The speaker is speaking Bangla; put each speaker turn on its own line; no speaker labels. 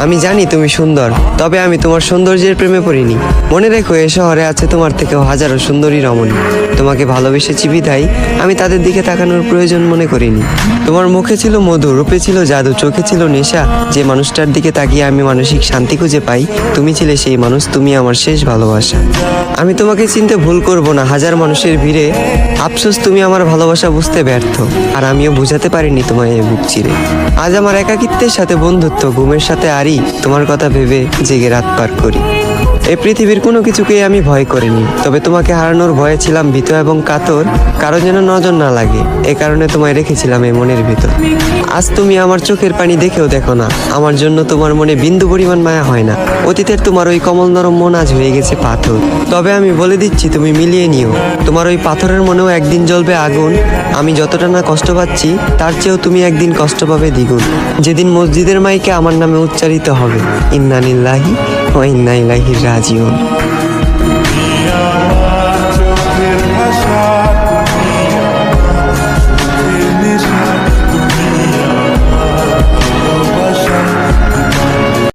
আমি জানি তুমি সুন্দর, তবে আমি তোমার সৌন্দর্যের প্রেমে পড়িনি। মনে রেখো, এ শহরে আছে তোমার থেকেও হাজারো সুন্দরী রমণী। তোমাকে ভালোবেসেছি বিধায় আমি তাদের দিকে তাকানোর প্রয়োজন মনে করিনি। তোমার মুখে ছিল মধু, রূপে ছিল জাদু, চোখে ছিল নেশা। যে মানুষটার দিকে তাকিয়ে আমি মানসিক শান্তি খুঁজে পাই, তুমি ছিলে সেই মানুষ। তুমি আমার শেষ ভালোবাসা। আমি তোমাকে চিনতে ভুল করব না হাজার মানুষের ভিড়ে। আফসোস তুমি আমার ভালোবাসা বুঝতে ব্যর্থ, আর আমিও বুঝাতে পারিনি তোমায় এই বুক চিরে। আজ আমার একাকিত্বের সাথে বন্ধুত্ব, ঘুমের সাথে আরি, তোমার কথা ভেবে জেগে রাত পার করি। এই পৃথিবীর কোনো কিছুকেই আমি ভয় করিনি, তবে তোমাকে হারানোর ভয়ে ছিলাম ভীত এবং কাতর। কারো যেন নজর না লাগে, এ কারণে তোমায় রেখেছিলাম এই মনের ভিতর। আজ তুমি আমার চোখের পানি দেখেও দেখো না, আমার জন্য তোমার মনে বিন্দু পরিমাণ মায়া হয় না। অতীতের তোমার ওই কমল নরম মন আজ হয়ে গেছে পাথর। তবে আমি বলে দিচ্ছি, তুমি মিলিয়ে নিও, তোমার ওই পাথরের মনেও একদিন জ্বলবে আগুন। আমি যতটা না কষ্ট পাচ্ছি, তার চেয়েও তুমি একদিন কষ্ট পাবে দ্বিগুণ। যেদিন মসজিদের মাইকে আমার নামে উচ্চারিত হবে ইন্না লিল্লাহি ওয়া ইন্না ইলাইহি রাজিউন।